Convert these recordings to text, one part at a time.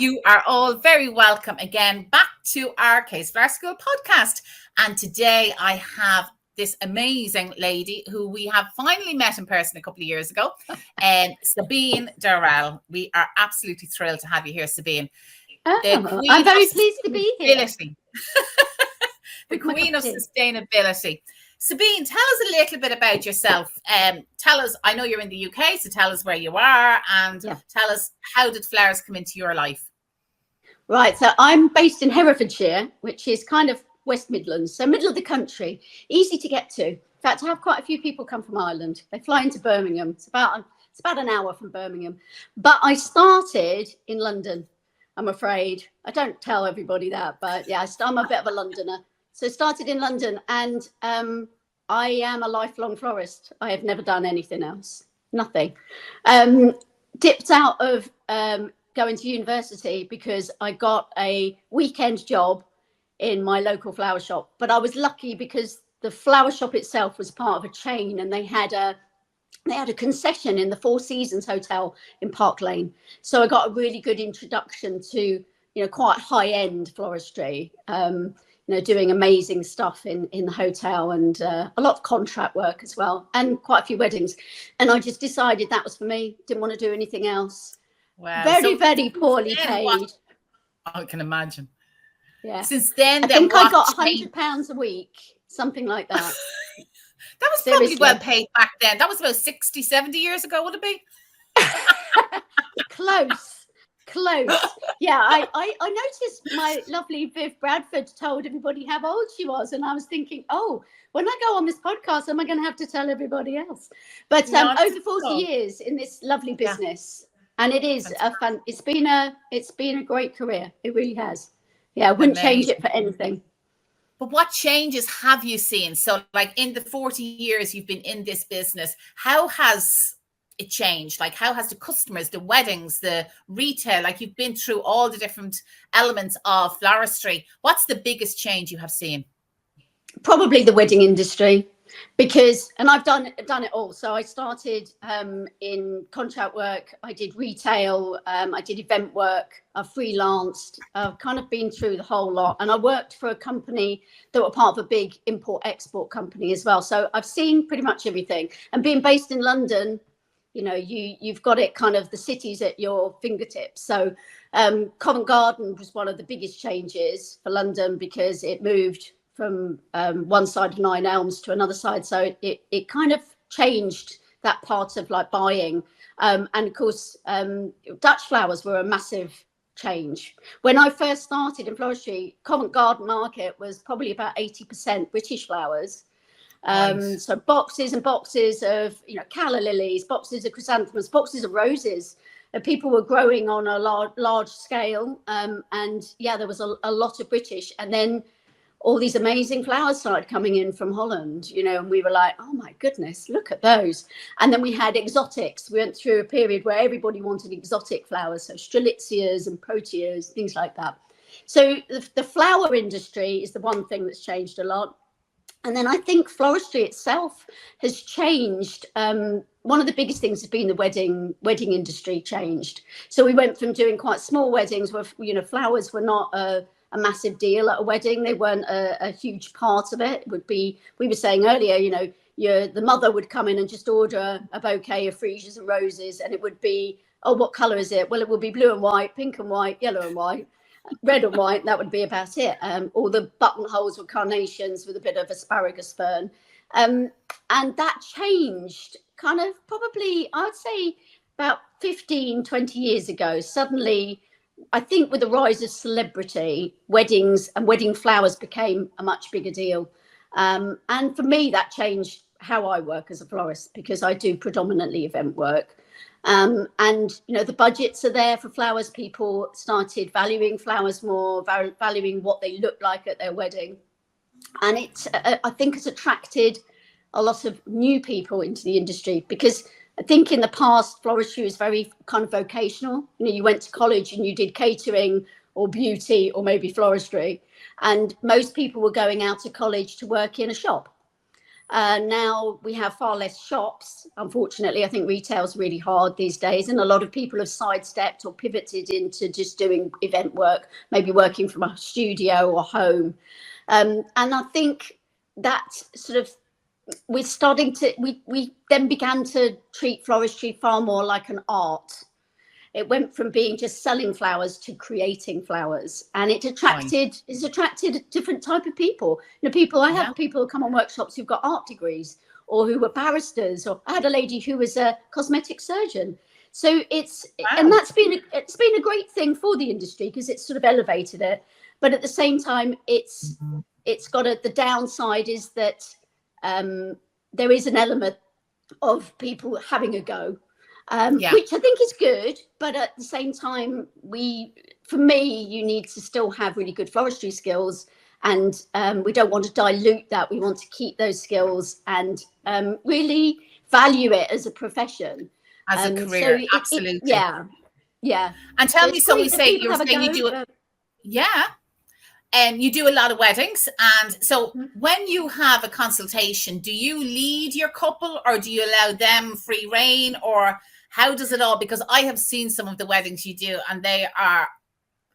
You are all very welcome again back to our Case Flower School podcast. And today I have this amazing lady who we have finally met in person a couple of years ago, and Sabine Darrall. We are absolutely thrilled to have you here, Sabine. I'm very pleased to be here. The Queen of Sustainability. Sabine, tell us a little bit about yourself. Tell us, I know you're in the UK, so tell us where you are and tell us, how did flowers come into your life? Right, so I'm based in Herefordshire, which is kind of West Midlands, so middle of the country, easy to get to. In fact, I have quite a few people come from Ireland. They fly into Birmingham. It's about an hour from Birmingham. But I started in London, I'm afraid. I don't tell everybody that, but yeah, I'm a bit of a Londoner. So started in London, and I am a lifelong florist. I have never done anything else, nothing. Dipped out of going to university because I got a weekend job in my local flower shop. But I was lucky because the flower shop itself was part of a chain, and they had a concession in the Four Seasons Hotel in Park Lane. So I got a really good introduction to, quite high-end floristry. Doing amazing stuff in the hotel, and a lot of contract work as well, and quite a few weddings. And I just decided that was for me. Didn't want to do anything else. Wow. Very poorly paid. I can imagine. Yeah. Since then, I think I got £100 a week, something like that. That was probably well paid back then. That was about 60, 70 years ago, would it be? Close. Yeah, I noticed my lovely Viv Bradford told everybody how old she was, and I was thinking, oh, when I go on this podcast, am I going to have to tell everybody else? But over 40 years in this lovely business, and it is it's been a great career. It really has. Yeah, I wouldn't change it for anything. But what changes have you seen? So, like, in the 40 years you've been in this business, how has it changed? Like, how has the customers, the weddings, the retail, like, you've been through all the different elements of floristry. What's the biggest change you have seen? Probably the wedding industry, because, and I've done it all. So I started in contract work, I did retail, I did event work, I freelanced, I've kind of been through the whole lot. And I worked for a company that were part of a big import-export company as well. So I've seen pretty much everything. And being based in London, you've got it kind of the cities at your fingertips. So Covent Garden was one of the biggest changes for London, because it moved from one side of Nine Elms to another side. So it kind of changed that part of like buying. And of course, Dutch flowers were a massive change. When I first started in floristry, Covent Garden market was probably about 80% British flowers. Nice. So boxes and boxes of, calla lilies, boxes of chrysanthemums, boxes of roses. People were growing on a large scale. And yeah, there was a lot of British. And then all these amazing flowers started coming in from Holland, and we were like, oh my goodness, look at those. And then we had exotics. We went through a period where everybody wanted exotic flowers. So strelitzias and proteas, things like that. So the flower industry is the one thing that's changed a lot. And then I think floristry itself has changed. One of the biggest things has been the wedding industry changed. So we went from doing quite small weddings where, flowers were not a massive deal at a wedding. They weren't a huge part of it. It would be, we were saying earlier, the mother would come in and just order a bouquet of freesias and roses, and it would be, oh, what colour is it? Well, it would be blue and white, pink and white, yellow and white, red and white. That would be about it. All the buttonholes were carnations with a bit of asparagus fern. And that changed kind of probably, I would say, about 15, 20 years ago. Suddenly, I think with the rise of celebrity, weddings and wedding flowers became a much bigger deal. And for me, that changed how I work as a florist, because I do predominantly event work. And, the budgets are there for flowers. People started valuing flowers more, valuing what they look like at their wedding. And it, I think, has attracted a lot of new people into the industry, because I think in the past, floristry was very kind of vocational. You went to college and you did catering or beauty or maybe floristry. And most people were going out to college to work in a shop. Now we have far less shops. Unfortunately, I think retail's really hard these days, and a lot of people have sidestepped or pivoted into just doing event work, maybe working from a studio or home. And I think that sort of we're starting to, we then began to treat floristry far more like an art. It went from being just selling flowers to creating flowers, and it's attracted a different type of people. I have people who come on workshops who've got art degrees or who were barristers, or I had a lady who was a cosmetic surgeon. So and it's been a great thing for the industry because it's sort of elevated it. But at the same time, it's got the downside is that there is an element of people having a go. Which I think is good, but at the same time, for me, you need to still have really good floristry skills, and we don't want to dilute that. We want to keep those skills and really value it as a profession, as a career. Absolutely, yeah. And tell me, so you're saying you do it, and you do a lot of weddings. And so when you have a consultation, do you lead your couple or do you allow them free reign, or how does it all? Because I have seen some of the weddings you do and they are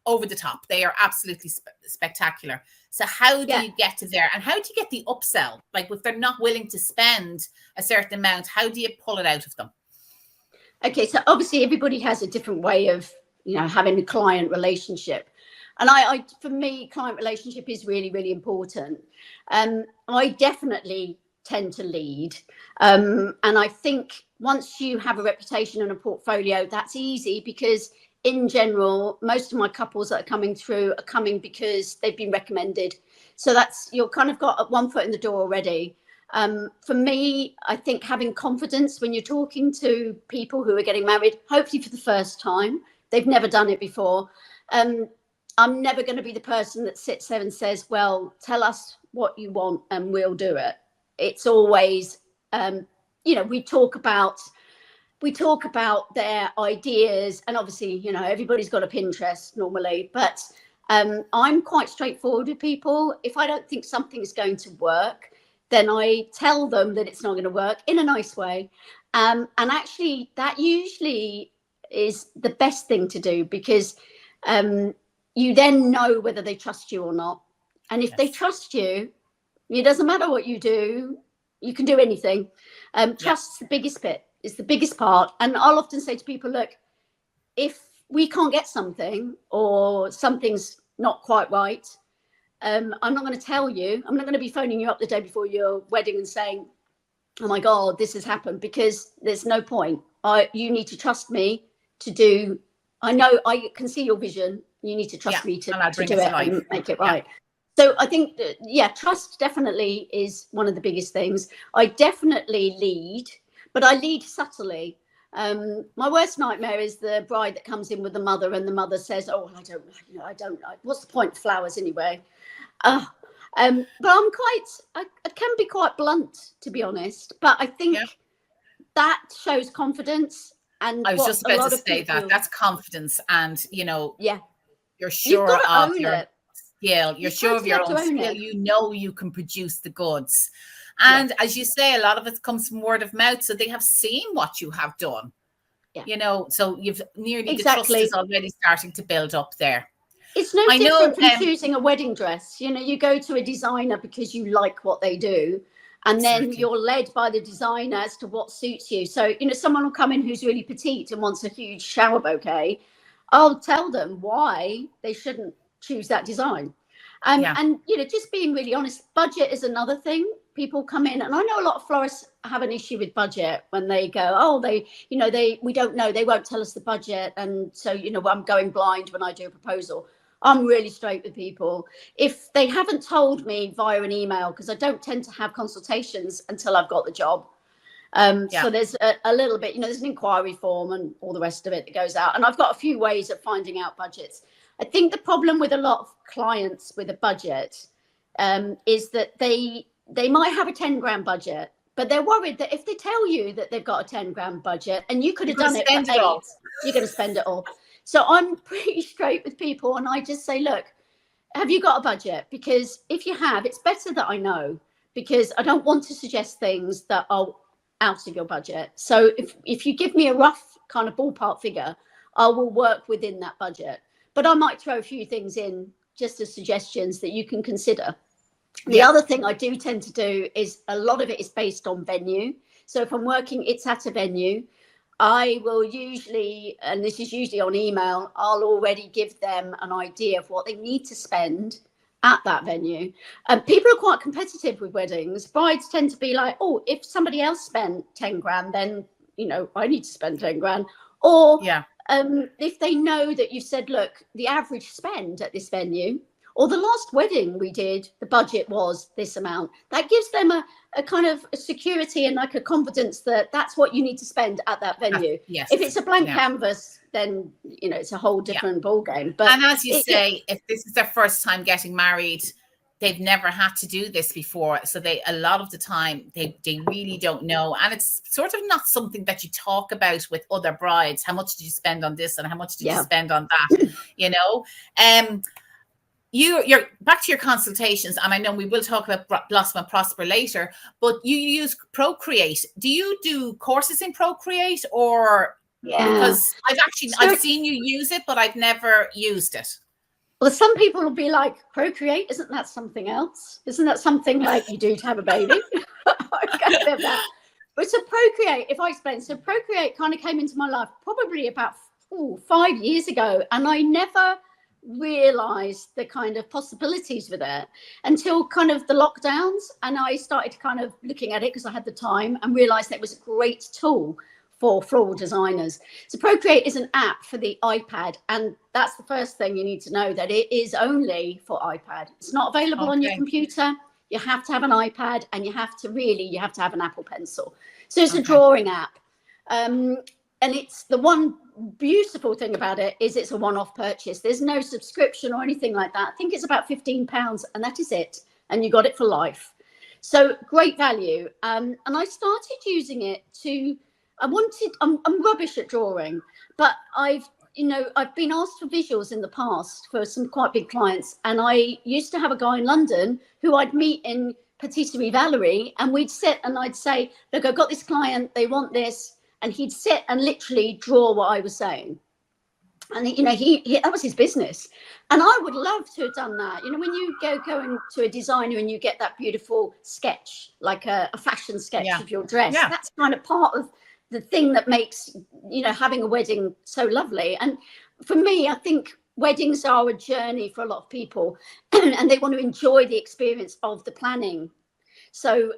over the top. They are absolutely spectacular. So how do you get to there? And how do you get the upsell? Like if they're not willing to spend a certain amount, how do you pull it out of them? Okay, so obviously everybody has a different way of, having a client relationship. And for me, client relationship is really, really important. I definitely tend to lead. And I think once you have a reputation and a portfolio, that's easy because in general, most of my couples that are coming through are coming because they've been recommended. So you're kind of got one foot in the door already. For me, I think having confidence when you're talking to people who are getting married, hopefully for the first time, they've never done it before. I'm never going to be the person that sits there and says, well, tell us what you want and we'll do it. It's always, we talk about their ideas, and obviously, everybody's got a Pinterest normally, but I'm quite straightforward with people. If I don't think something's going to work, then I tell them that it's not going to work in a nice way. And actually, that usually is the best thing to do because you then know whether they trust you or not. And if they trust you, it doesn't matter what you do, you can do anything. Trust's the biggest bit, it's the biggest part. And I'll often say to people, look, if we can't get something or something's not quite right, I'm not going to tell you. I'm not going to be phoning you up the day before your wedding and saying, oh my God, this has happened, because there's no point. You need to trust me to do. I know I can see your vision. You need to trust me to do it and make it right. So I think that, trust definitely is one of the biggest things. I definitely lead, but I lead subtly. My worst nightmare is the bride that comes in with the mother and the mother says, oh, I don't, what's the point of flowers anyway? But I can be quite blunt, to be honest, but I think that shows confidence. And I was just about to say that's confidence, and you're sure of your skill, you're sure of your own skill, you can produce the goods. And as you say, a lot of it comes from word of mouth, so they have seen what you have done. So you've nearly the trust is already starting to build up there. It's no different from choosing a wedding dress. You go to a designer because you like what they do, and then you're led by the designer as to what suits you. So, someone will come in who's really petite and wants a huge shower bouquet. I'll tell them why they shouldn't choose that design. And, just being really honest, budget is another thing. People come in, and I know a lot of florists have an issue with budget when they go, we don't know, they won't tell us the budget. And so, I'm going blind when I do a proposal. I'm really straight with people. If they haven't told me via an email, because I don't tend to have consultations until I've got the job. So there's a little bit, there's an inquiry form and all the rest of it that goes out. And I've got a few ways of finding out budgets. I think the problem with a lot of clients with a budget is that they might have a 10 grand budget, but they're worried that if they tell you that they've got a 10 grand budget and you could have done it for 8, you're going to spend it all. So I'm pretty straight with people, and I just say, look, have you got a budget? Because if you have, it's better that I know, because I don't want to suggest things that are out of your budget. So if you give me a rough kind of ballpark figure, I will work within that budget. But I might throw a few things in just as suggestions that you can consider. The other thing I do tend to do is a lot of it is based on venue. So if I'm working, it's at a venue, I will usually, and this is usually on email, I'll already give them an idea of what they need to spend at that venue. People are quite competitive with weddings. Brides tend to be like, oh, if somebody else spent 10 grand, then, you know, I need to spend 10 grand. Or if they know that you said, look, the average spend at this venue, or the last wedding we did, the budget was this amount, that gives them a kind of a security and like a confidence that that's what you need to spend at that venue. Yes. If it's a blank canvas, then, you know, it's a whole different ball game. But and as you say, if this is their first time getting married, they've never had to do this before. So a lot of the time they really don't know. And it's sort of not something that you talk about with other brides. How much did you spend on this? And how much did you spend on that? You know, you're back to your consultations, and I know we will talk about Blossom and Prosper later, but you use Procreate. Do you do courses in Procreate, or because I've seen you use it, but I've never used it. Well, some people will be like, Procreate, isn't that something else? Isn't that something like you do to have a baby? But so Procreate, if I explain, so Procreate kind of came into my life probably about 5 years ago, and I never realized the kind of possibilities with it until kind of the lockdowns, and I started kind of looking at it because I had the time and realized that it was a great tool for floral designers. So Procreate is an app for the iPad, and that's the first thing you need to know, that it is only for iPad. It's not available on your computer. You have to have an iPad, and you have to have an Apple Pencil. So it's a drawing app, and it's the one beautiful thing about it is it's a one-off purchase. There's no subscription or anything like that. I think it's about £15, and that is it, and you got it for life. So great value. And I started using it I'm rubbish at drawing, but I've been asked for visuals in the past for some quite big clients, and I used to have a guy in London who I'd meet in Patisserie Valerie, and we'd sit and I'd say, look, I've got this client, they want this. And he'd sit and literally draw what I was saying. And, you know, he that was his business. And I would love to have done that. You know, when you go into a designer and you get that beautiful sketch, like a fashion sketch of your dress, that's kind of part of the thing that makes, you know, having a wedding so lovely. And for me, I think weddings are a journey for a lot of people, and they want to enjoy the experience of the planning. So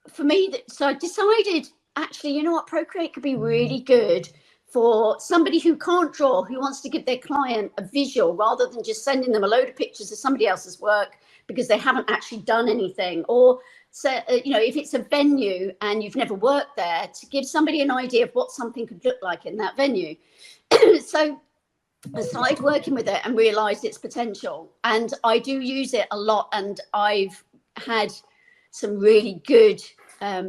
for me, so I decided, actually, you know what, Procreate could be really good for somebody who can't draw, who wants to give their client a visual rather than just sending them a load of pictures of somebody else's work because they haven't actually done anything. Or, so, you know, if it's a venue and you've never worked there, to give somebody an idea of what something could look like in that venue. So I started working with it and realized its potential. And I do use it a lot, and I've had some really good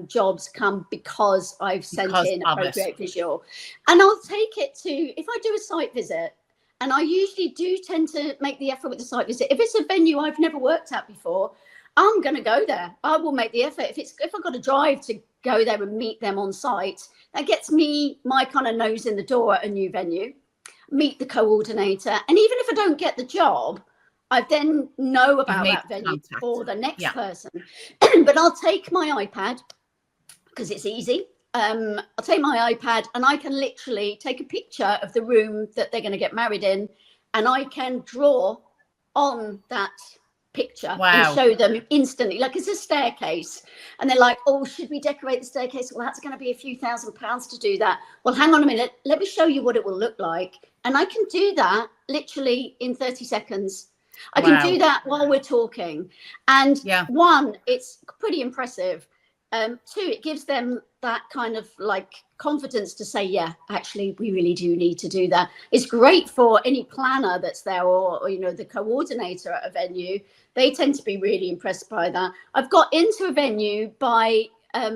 jobs come because I've sent in a Procreate visual. And I'll take it to, if I do a site visit, and I usually do tend to make the effort with the site visit. If it's a venue I've never worked at before, I'm going to go there. I will make the effort. If I've got to drive to go there and meet them on site, that gets me my kind of nose in the door at a new venue, meet the coordinator. And even if I don't get the job, I then know about that venue for the next person. But I'll take my iPad because it's easy. I'll take my iPad and I can literally take a picture of the room that they're going to get married in, and I can draw on that picture and show them instantly. Like, it's a staircase, and they're like, oh, should we decorate the staircase? Well, that's going to be a few £1,000s to do that. Well, hang on a minute, let me show you what it will look like. And I can do that literally in 30 seconds. I can do that while we're talking. And one, it's pretty impressive. Two, it gives them that kind of like confidence to say, yeah, actually, we really do need to do that. It's great for any planner that's there, or you know, the coordinator at a venue. They tend to be really impressed by that. I've got into a venue by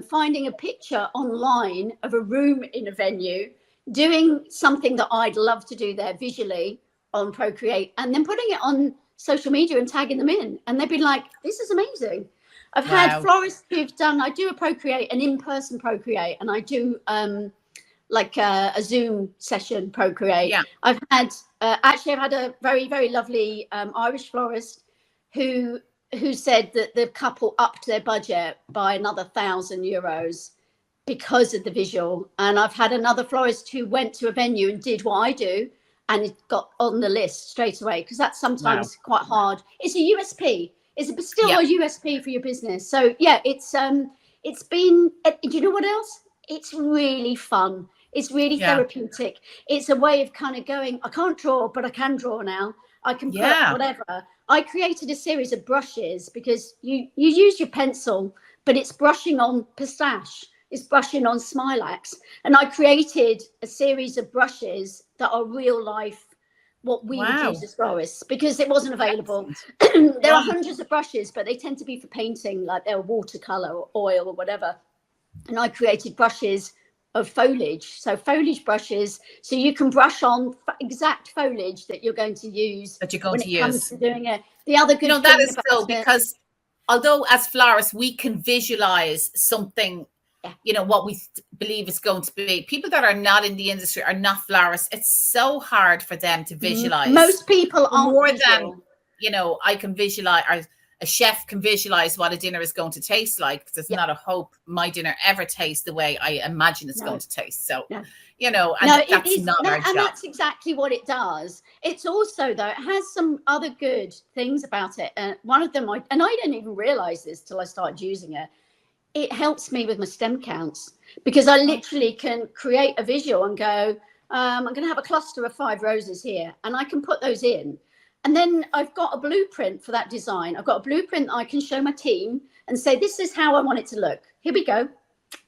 finding a picture online of a room in a venue, doing something that I'd love to do there visually on Procreate, and then putting it on social media and tagging them in, and they'd be like, this is amazing. I've had florists who've done, I do a Procreate, an in-person Procreate, and I do like a Zoom session Procreate. Yeah. I've had, actually I've had a very, very lovely Irish florist who said that the couple upped their budget by another €1,000 because of the visual. And I've had another florist who went to a venue and did what I do, and it got on the list straight away, because that's sometimes quite hard. It's a USP. It's still a USP for your business. So yeah, it's been, do you know what else? It's really fun. It's really therapeutic. It's a way of kind of going, I can't draw, but I can draw now. I can put whatever. I created a series of brushes, because you use your pencil, but it's brushing on pistache. It's brushing on Smilax. And I created a series of brushes that are real life, what we would use as florists, because it wasn't available. There are hundreds of brushes, but they tend to be for painting, like they're watercolor or oil or whatever. And I created brushes of foliage, so foliage brushes, so you can brush on exact foliage that you're going to use when it comes to doing it. The other good thing that is so, because although as florists we can visualize something, what we believe it's going to be, people that are not in the industry, are not florists, it's so hard for them to visualize. Most people aren't more visual. Than I can visualize, or a chef can visualize what a dinner is going to taste like, because there's not a hope my dinner ever tastes the way I imagine it's going to taste. So that's not our job. And that's exactly what it does. It's also, though, it has some other good things about it. One of them, I didn't even realize this till I started using it. It helps me with my stem counts, because I literally can create a visual and go, I'm going to have a cluster of 5 roses here, and I can put those in. And then I've got a blueprint for that design. I've got a blueprint that I can show my team and say, this is how I want it to look. Here we go.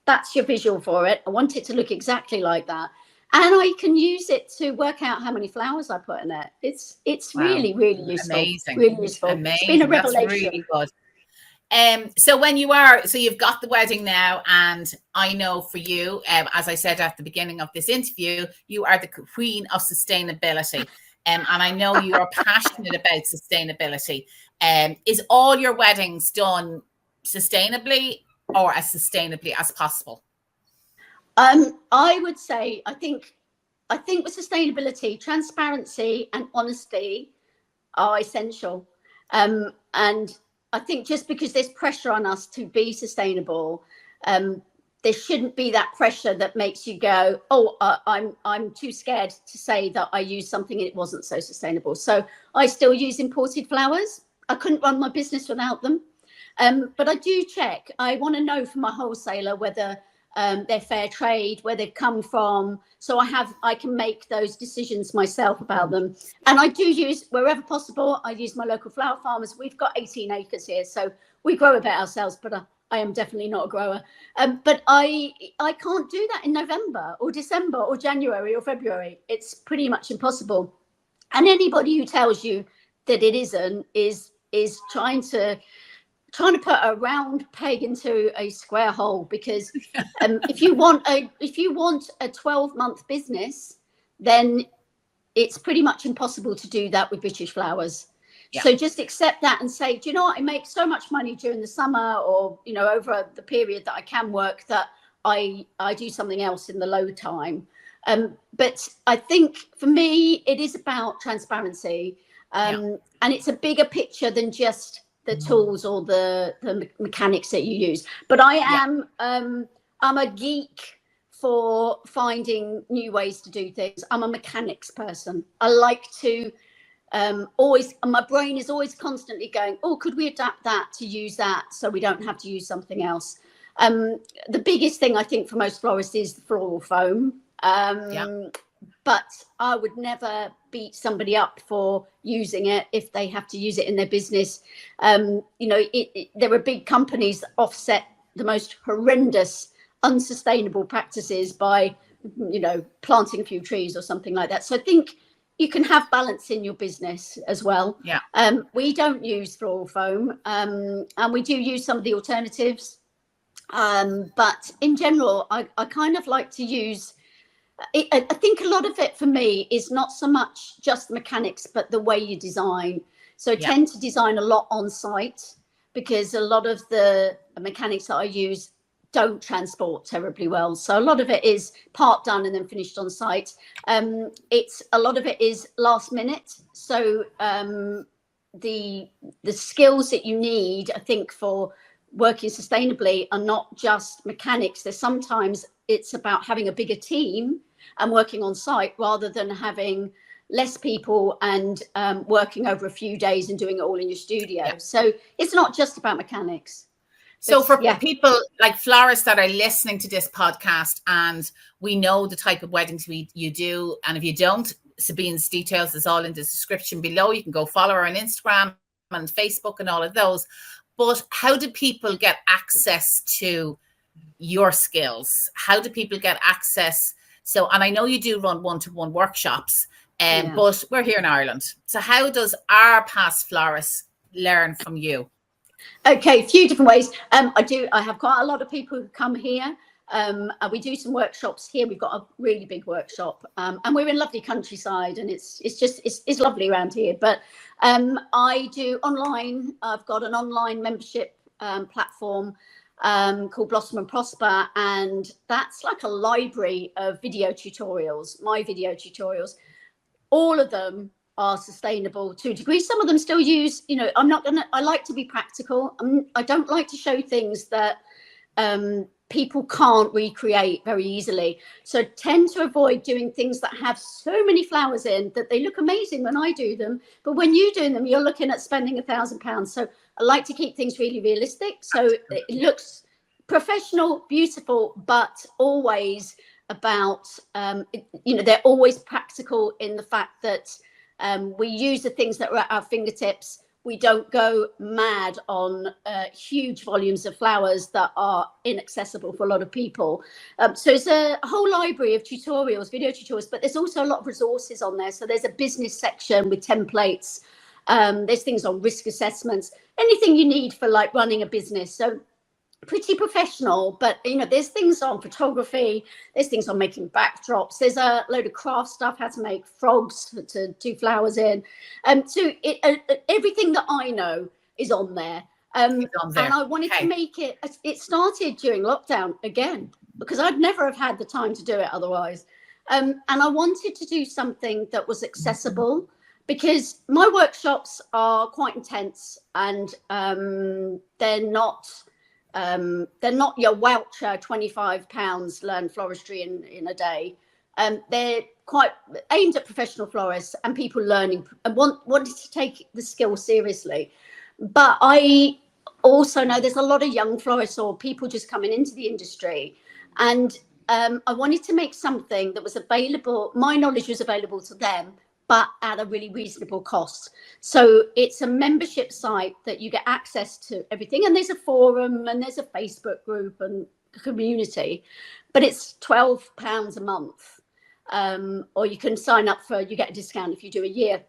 That's your visual for it. I want it to look exactly like that. And I can use it to work out how many flowers I put in it. It's really, really useful. Amazing. Really useful. Amazing. It's been a revelation. That's really good. So you've got the wedding now, and I know for you, as I said at the beginning of this interview, you are the queen of sustainability. And I know you are passionate about sustainability. Is all your weddings done sustainably, or as sustainably as possible? I would say, I think with sustainability, transparency and honesty are essential. And I think just because there's pressure on us to be sustainable, there shouldn't be that pressure that makes you go, I'm too scared to say that I used something and it wasn't so sustainable. So I still use imported flowers. I couldn't run my business without them. But I do check. I want to know from my wholesaler whether they're fair trade, where they've come from. So I can make those decisions myself about them. And I do use, wherever possible, I use my local flower farmers. We've got 18 acres here, so we grow a bit ourselves, but I am definitely not a grower. But I can't do that in November or December or January or February. It's pretty much impossible. And anybody who tells you that it isn't is trying to put a round peg into a square hole, because if you want a 12-month business, then it's pretty much impossible to do that with British flowers. Yeah. So just accept that and say, do you know what? I make so much money during the summer, or over the period that I can work, that I do something else in the low time. But I think for me, it is about transparency, and it's a bigger picture than just the tools or the mechanics that you use. But I am I'm a geek for finding new ways to do things. I'm a mechanics person. I like to my brain is always constantly going, could we adapt that to use that so we don't have to use something else? The biggest thing I think for most florists is the floral foam. But I would never beat somebody up for using it if they have to use it in their business. There are big companies that offset the most horrendous, unsustainable practices by, planting a few trees or something like that. So I think you can have balance in your business as well. Yeah. We don't use floral foam, and we do use some of the alternatives. But in general, I kind of like to use. I think a lot of it for me is not so much just mechanics, but the way you design. So I tend to design a lot on site, because a lot of the mechanics that I use don't transport terribly well. So a lot of it is part done and then finished on site. It's a lot of it is last minute. So the skills that you need, I think, for working sustainably are not just mechanics. There's sometimes it's about having a bigger team and working on site rather than having less people and working over a few days and doing it all in your studio. Yeah. So it's not just about mechanics. So for people like florists that are listening to this podcast, and we know the type of weddings you do, and if you don't, Sabine's details is all in the description below. You can go follow her on Instagram and Facebook and all of those. But how do people get access to your skills? How do people get access? So, and I know you do run one-to-one workshops, but we're here in Ireland. So how does our past florists learn from you? Okay, a few different ways. I have quite a lot of people who come here. We do some workshops here. We've got a really big workshop, and we're in lovely countryside, and it's lovely around here. But I do online. I've got an online membership platform called Blossom and Prosper, and that's like a library of video tutorials. My video tutorials, all of them are sustainable to a degree. Some of them still use, I like to be practical. I don't like to show things that people can't recreate very easily. So I tend to avoid doing things that have so many flowers in that they look amazing when I do them. But when you do them, you're looking at spending £1,000. So I like to keep things really realistic. So it looks professional, beautiful, but always about, they're always practical in the fact that we use the things that are at our fingertips. We don't go mad on huge volumes of flowers that are inaccessible for a lot of people. So it's a whole library of tutorials, video tutorials, but there's also a lot of resources on there. So there's a business section with templates. There's things on risk assessments, anything you need for like running a business. So pretty professional, but there's things on photography, there's things on making backdrops, there's a load of craft stuff, how to make frogs to do flowers in, so everything that I know is on there. And I wanted to make it started during lockdown again, because I'd never have had the time to do it otherwise, and I wanted to do something that was accessible, because my workshops are quite intense, and they're not your Welcher £25 learn floristry in a day. They're quite aimed at professional florists and people learning and wanted to take the skill seriously. But I also know there's a lot of young florists or people just coming into the industry, and I wanted to make something that was available. My knowledge was available to them, but at a really reasonable cost. So it's a membership site that you get access to everything. And there's a forum and there's a Facebook group and community, but it's £12 a month. Or you can sign up you get a discount if you do a year.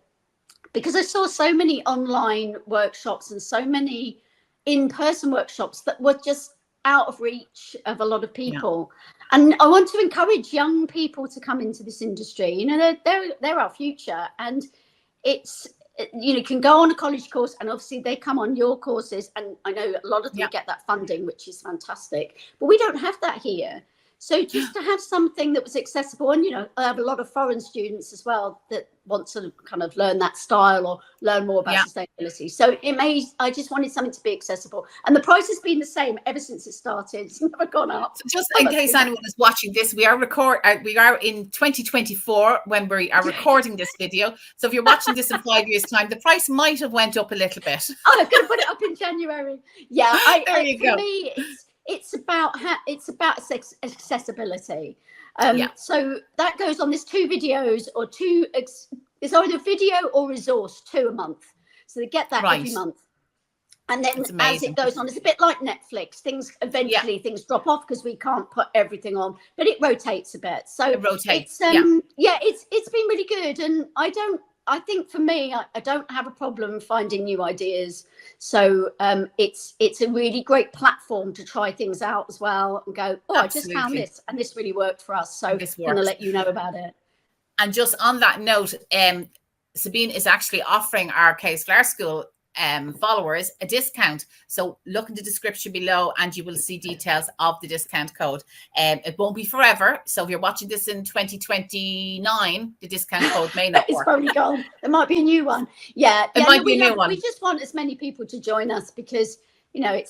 Because I saw so many online workshops and so many in-person workshops that were just out of reach of a lot of people. Yeah. And I want to encourage young people to come into this industry. They're our future, and it's, you can go on a college course, and obviously they come on your courses, and I know a lot of them get that funding, which is fantastic, but we don't have that here. So just to have something that was accessible, and I have a lot of foreign students as well that want to kind of learn that style or learn more about sustainability. So I just wanted something to be accessible, and the price has been the same ever since it started. It's never gone up. So just in case anyone is watching this, we are in 2024 when we are recording this video. So if you're watching this in 5 years' time, the price might have went up a little bit. Oh, I'm going to put it up in January. Yeah, there you go. For me, it's about accessibility. So that goes on. There's 2 videos or 2. It's either video or resource, 2 a month. So they get that every month. And then as it goes on, it's a bit like Netflix. Things eventually things drop off because we can't put everything on, but it rotates a bit. So it rotates. It's been really good, and I think for me, I don't have a problem finding new ideas. So it's a really great platform to try things out as well and go, I just found this and this really worked for us. So I'm going to let you know about it. And just on that note, Sabine is actually offering our Case Flower School followers a discount. So look in the description below and you will see details of the discount code. It won't be forever. So if you're watching this in 2029, the discount code may not It's work. probably gone. There might be a new one. Yeah. It might be a new one. We just want as many people to join us because, you know,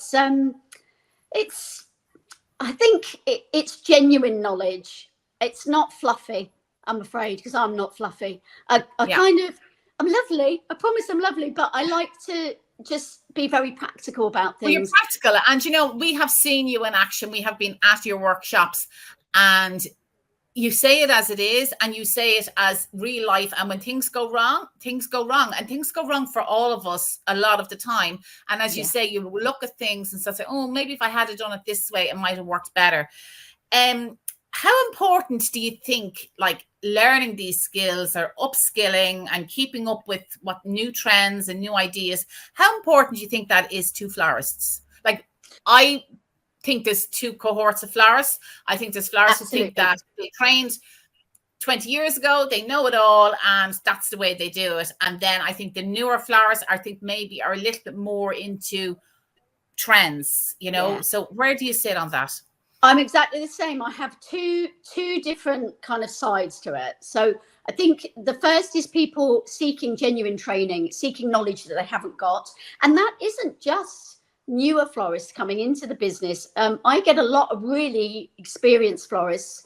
I think it's genuine knowledge. It's not fluffy, I'm afraid, because I'm not fluffy. I'm lovely. I promise I'm lovely, but I like to just be very practical about things. Well, you're practical. And, you know, we have seen you in action. We have been at your workshops and you say it as it is and you say it as real life. And when things go wrong, things go wrong. And things go wrong for all of us a lot of the time. And as you say, you look at things and say, oh, maybe if I had done it this way, it might have worked better. How important do you think, like, learning these skills or upskilling and keeping up with what new trends and new ideas, how important do you think that is to florists? Like, I think there's two cohorts of florists. I think there's florists who think that they trained 20 years ago, they know it all, and that's the way they do it. And then I think the newer florists, I think maybe are a little bit more into trends, you know. So where do you sit on that? I'm exactly the same. I have two different kind of sides to it. So I think the first is people seeking genuine training, seeking knowledge that they haven't got. And that isn't just newer florists coming into the business. I get a lot of really experienced florists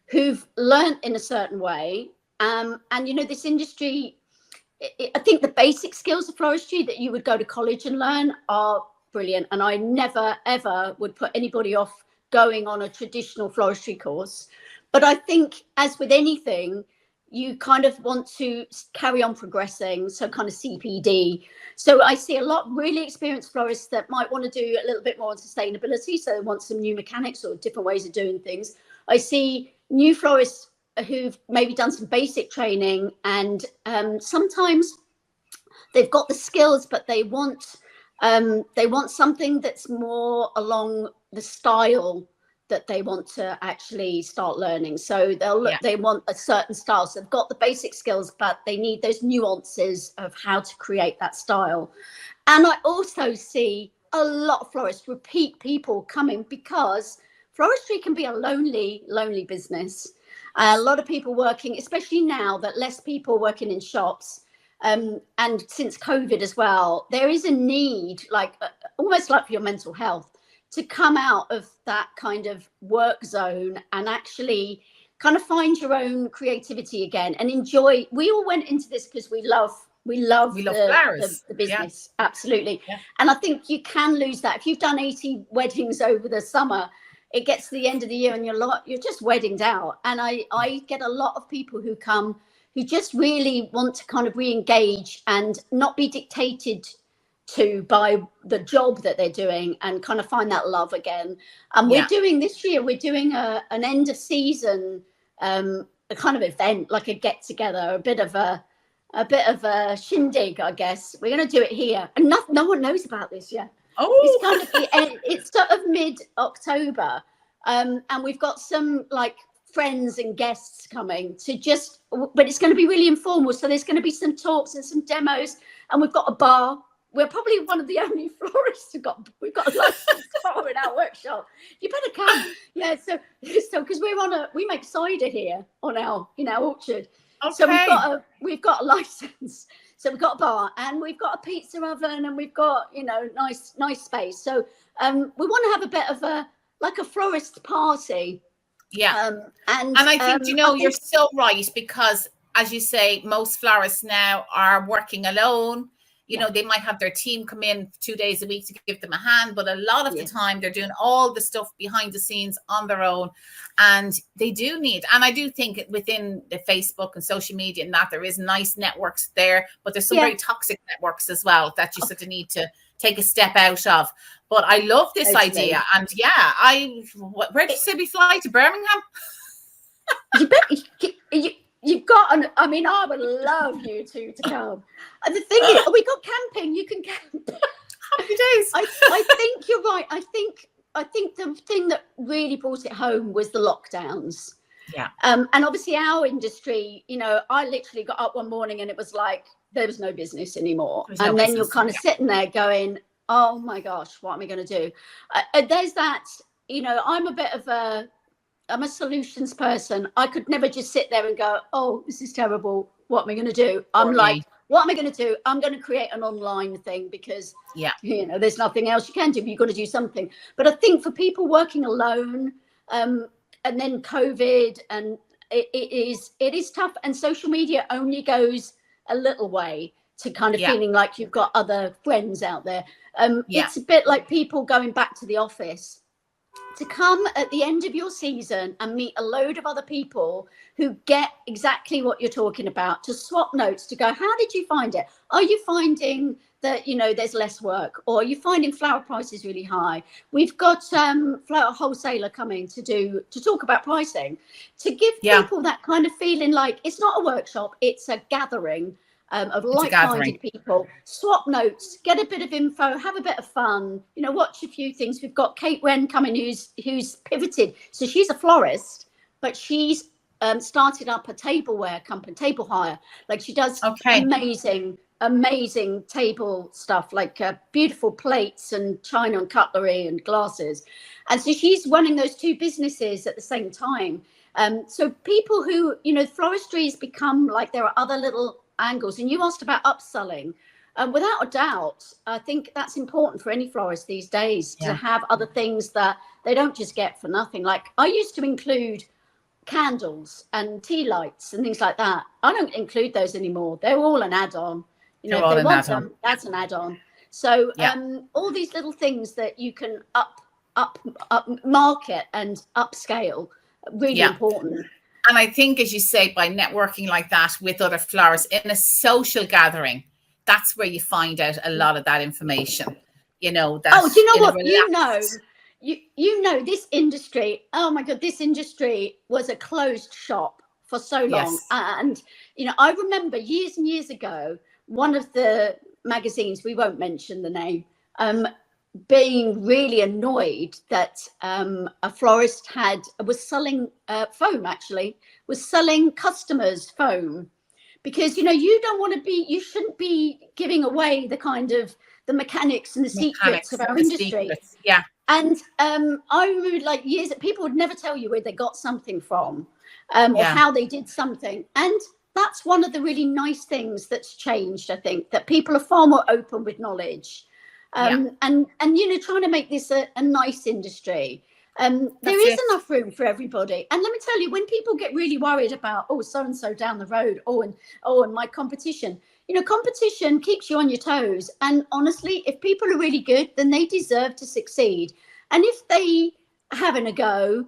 who've learned in a certain way. And, you know, this industry, I think the basic skills of floristry that you would go to college and learn are brilliant. And I never, ever would put anybody off going on a traditional floristry course. But I think, as with anything, you kind of want to carry on progressing, so kind of CPD. So I see a lot of really experienced florists that might want to do a little bit more on sustainability, so they want some new mechanics or different ways of doing things. I see new florists who've maybe done some basic training, and sometimes they've got the skills, but they want something that's more along the style that they want to actually start learning. So they want a certain style. So they've got the basic skills, but they need those nuances of how to create that style. And I also see a lot of florists, repeat people coming, because floristry can be a lonely business. A lot of people working, especially now that less people working in shops. And since COVID as well, there is a need, like almost like for your mental health, to come out of that kind of work zone and actually kind of find your own creativity again and enjoy. We all went into this because we love the business. Yeah. Absolutely. Yeah. And I think you can lose that. If you've done 80 weddings over the summer, it gets to the end of the year and you're just weddinged out. And I get a lot of people who come who just really want to kind of re-engage and not be dictated to by the job that they're doing and kind of find that love again. And we're doing this year, we're doing an end of season, a kind of event, like a get together, a bit of a shindig, I guess. We're going to do it here. And no one knows about this yet. Oh, it's kind of it's sort of mid-October. And we've got some like friends and guests coming but it's going to be really informal. So there's going to be some talks and some demos, and we've got a bar. We're probably one of the only florists we've got a licensed bar in our workshop. You better come. Yeah, so because we make cider here on our orchard. Okay. So we've got a license. So we've got a bar and we've got a pizza oven and we've got nice space. So we want to have a bit of a florist party. Yeah. And I think you're so right, because as you say, most florists now are working alone. You know, they might have their team come in 2 days a week to give them a hand, but a lot of the time they're doing all the stuff behind the scenes on their own. And they do need, and I do think within the Facebook and social media and that there is nice networks there, but there's some very toxic networks as well that you sort of need to take a step out of. But I love this idea. And where did you say we fly to Birmingham? You've got I would love you two to come. And the thing is, we got camping. You can camp. Happy days. I think you're right. I think the thing that really brought it home was the lockdowns. Yeah. And obviously our industry, I literally got up one morning and it was like there was no business anymore. There's And no then business. you're kind of sitting there going, oh my gosh, what am I going to do? There's that, you know, I'm a solutions person. I could never just sit there and go, oh, this is terrible. What am I going to do? I'm like, what am I going to do? I'm going to create an online thing because, you know, there's nothing else you can do. But you've got to do something. But I think for people working alone, and then COVID, and it is tough. And social media only goes a little way to kind of feeling like you've got other friends out there. It's a bit like people going back to the office. To come at the end of your season and meet a load of other people who get exactly what you're talking about, to swap notes, to go, how did you find it? Are you finding that, you know, there's less work, or are you finding flower prices really high? We've got flower wholesaler coming to talk about pricing, to give people that kind of feeling like it's not a workshop, it's a gathering of like-minded people. Swap notes, get a bit of info, have a bit of fun, you know, watch a few things. We've got Kate Wren coming, who's pivoted. So she's a florist, but she's started up a tableware company, table hire. Like, she does amazing table stuff, like beautiful plates and china and cutlery and glasses. And so she's running those two businesses at the same time. So people who, you know, floristry has become like, there are other little angles. And you asked about upselling. Without a doubt, I think that's important for any florist these days, to have other things that they don't just get for nothing. Like, I used to include candles and tea lights and things like that. I don't include those anymore. They're all an add-on. You know, if they want them, that's an add-on. So all these little things that you can up market and upscale, really important. And I think, as you say, by networking like that with other florists in a social gathering, that's where you find out a lot of that information. You know, that. Oh, do you know what? You know, this industry, oh my God, this industry was a closed shop for so long. And, you know, I remember years and years ago, one of the magazines, we won't mention the name, being really annoyed that a florist was selling foam, was selling customers foam, because, you know, you shouldn't be giving away the kind of the mechanics and the secrets of our industry. And I remember, like, years that people would never tell you where they got something from, or how they did something. And that's one of the really nice things that's changed, I think, that people are far more open with knowledge. And you know, trying to make this a nice industry. There is enough room for everybody. And let me tell you, when people get really worried about, oh, so-and-so down the road, and my competition, you know, competition keeps you on your toes. And honestly, if people are really good, then they deserve to succeed. And if they having a go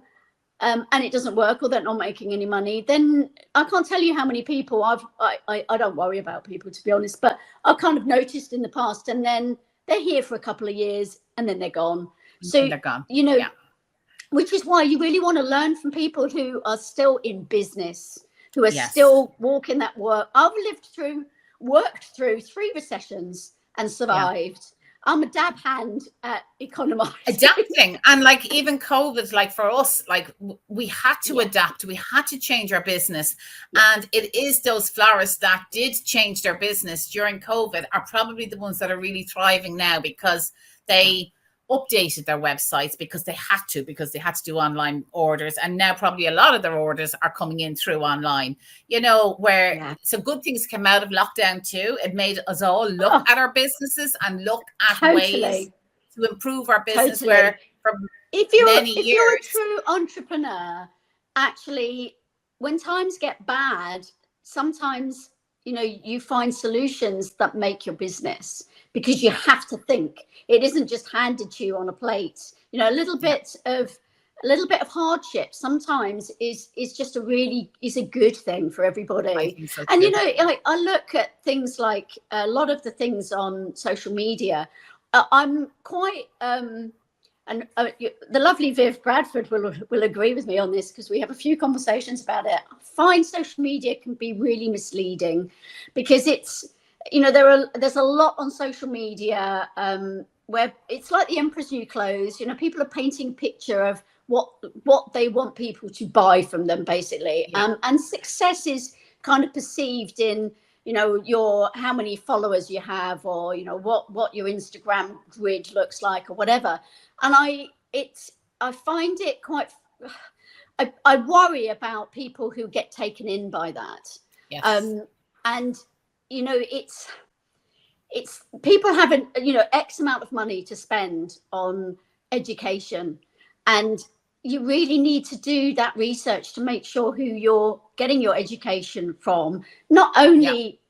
and it doesn't work, or they're not making any money, then I can't tell you how many people I don't worry about people, to be honest, but I've kind of noticed in the past, and then they're here for a couple of years and then they're gone. So they're gone. You know, which is why you really want to learn from people who are still in business, who are still walking that work. I've worked through 3 recessions and survived. I'm a dab hand at economizing. Adapting. And like, even COVID, like for us, like we had to adapt, we had to change our business. And it is those florists that did change their business during COVID are probably the ones that are really thriving now, because they updated their websites because they had to do online orders. And now probably a lot of their orders are coming in through online, you know, where some good things came out of lockdown too. It made us all look at our businesses and look at ways to improve our business. Where if you're a true entrepreneur, actually, when times get bad, sometimes, you know, you find solutions that make your business, because you have to think. It isn't just handed to you on a plate. You know, a little bit of hardship sometimes is just is a good thing for everybody. I think so too. And you know, like, I look at things like a lot of the things on social media. I'm quite and the lovely Viv Bradford will agree with me on this, because we have a few conversations about it. I find social media can be really misleading, because it's, you know, there's a lot on social media where it's like the Emperor's New Clothes. You know, people are painting a picture of what they want people to buy from them, basically. And success is kind of perceived in, you how many followers you have, or what your Instagram grid looks like, or whatever. And I find it quite, I worry about people who get taken in by that. Yes. And it's people have X amount of money to spend on education, and you really need to do that research to make sure who you're getting your education from not only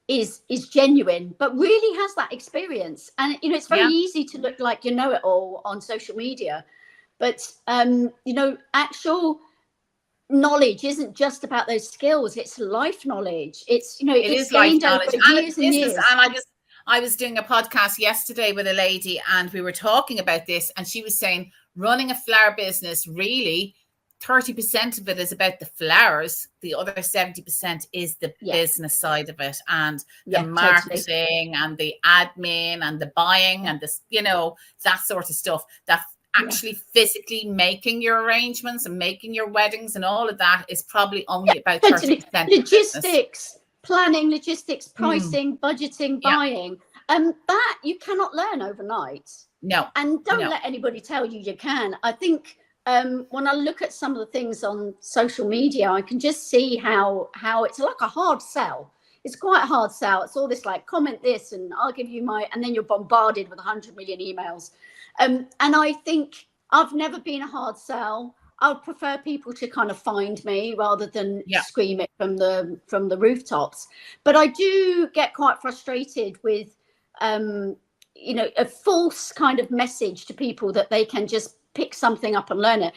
is genuine, but really has that experience. And it's very easy to look like you know it all on social media, but actual knowledge isn't just about those skills. It's life knowledge. It is gained over years and years. And I was doing a podcast yesterday with a lady, and we were talking about this, and she was saying running a flower business, really 30% of it is about the flowers. The other 70% is the business side of it, and the marketing and the admin and the buying and this, that sort of stuff. That actually physically making your arrangements and making your weddings and all of that is probably only about 30%. Logistics, planning, pricing, budgeting, buying. That you cannot learn overnight. No. And don't let anybody tell you can. I think when I look at some of the things on social media, I can just see how it's like a hard sell. It's quite a hard sell. It's all this like, comment this and I'll give you and then you're bombarded with 100 million emails. And I think I've never been a hard sell. I would prefer people to kind of find me rather than scream it from the rooftops. But I do get quite frustrated with, a false kind of message to people that they can just pick something up and learn it.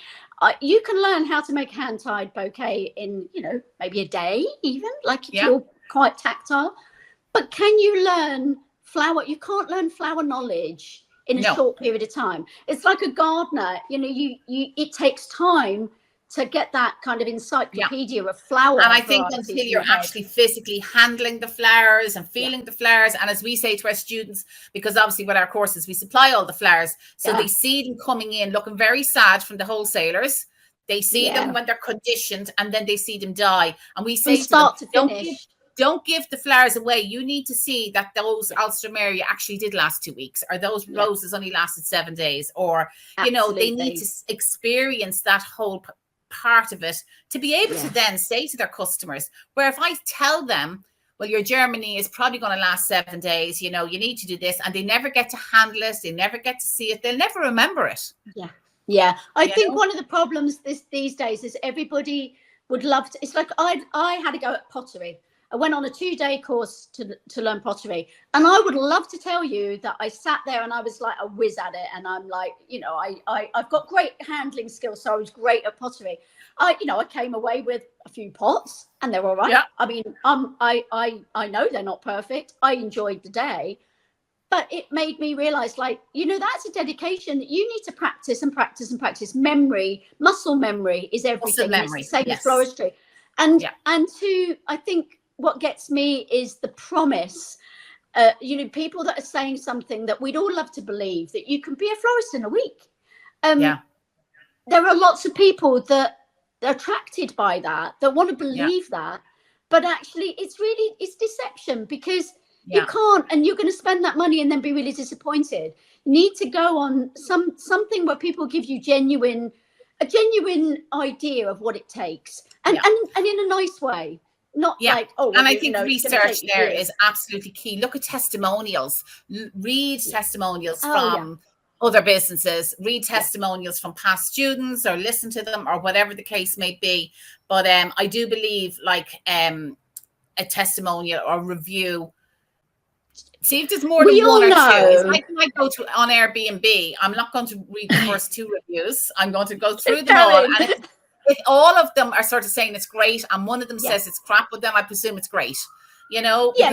You can learn how to make a hand-tied bouquet in, maybe a day even, like if you're quite tactile. But can you learn flower? You can't learn flower knowledge in a short period of time. It's like a gardener, it takes time to get that kind of encyclopedia of flower. And I think until you're actually physically handling the flowers and feeling the flowers, and as we say to our students, because obviously with our courses we supply all the flowers, so they see them coming in looking very sad from the wholesalers. They see them when they're conditioned, and then they see them die. And we say start to finish. Don't give the flowers away. You need to see that those Alstroemeria actually did last 2 weeks, or those roses only lasted 7 days, or they need to experience that whole part of it to be able to then say to their customers, where if I tell them, well, your Germany is probably going to last 7 days, you need to do this, and they never get to handle it, they never get to see it, they'll never remember it. I think one of the problems these days is everybody would love to. It's like I had to go at pottery. I went on a 2-day course to learn pottery, and I would love to tell you that I sat there and I was like a whiz at it, and I'm like, I've got great handling skills, so I was great at pottery. I came away with a few pots, and they're all right. Yeah. I mean, I know they're not perfect. I enjoyed the day, but it made me realize, that's a dedication that you need to practice and practice and practice. Memory, muscle memory is everything. It's the same as floristry, and I think. What gets me is the promise, people that are saying something that we'd all love to believe, that you can be a florist in a week. There are lots of people that are attracted by that want to believe that, but actually it's deception, because you can't, and you're going to spend that money and then be really disappointed. You need to go on something where people give you a genuine idea of what it takes, and in a nice way. Not like, and I think research there is absolutely key. Look at testimonials, read testimonials from other businesses, read testimonials from past students, or listen to them, or whatever the case may be. But I do believe a testimonial or review. See if there's more than one or two. It's like when I go on Airbnb, I'm not going to read the first 2 reviews. I'm going to go through them all. And if all of them are sort of saying it's great, and one of them says it's crap, but then I presume it's great, don't you?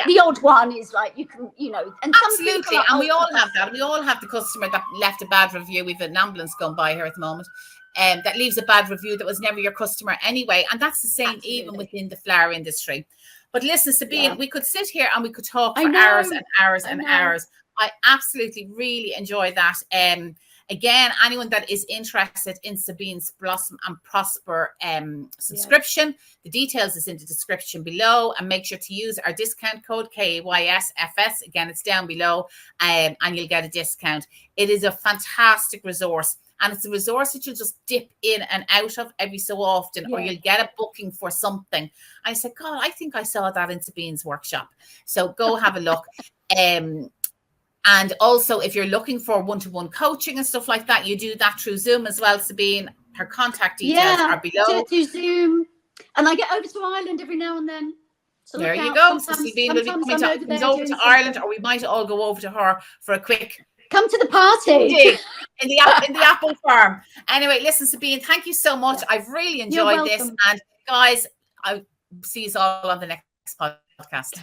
The odd one is like, you can, and absolutely, and we all have that. We all have the customer that left a bad review. We've an ambulance going by here at the moment, that leaves a bad review that was never your customer anyway, and that's the same even within the flower industry. But listen, Sabine, we could sit here and we could talk for hours and hours and hours. I absolutely really enjoy that. Again, anyone that is interested in Sabine's Blossom and Prosper subscription, the details is in the description below, and make sure to use our discount code KAYSFS. Again, it's down below, and you'll get a discount. It is a fantastic resource, and it's a resource that you'll just dip in and out of every so often, or you'll get a booking for something. I said, God, I think I saw that in Sabine's workshop. So go have a look. And also, if you're looking for one-to-one coaching and stuff like that, you do that through Zoom as well, Sabine. Her contact details are below. Do Zoom. And I get over to Ireland every now and then. So there you go. So Sabine will be coming over to Ireland, or we might all go over to her for a quick... Come to the party. in the apple farm. Anyway, listen, Sabine, thank you so much. I've really enjoyed this. And guys, I'll see you all on the next podcast.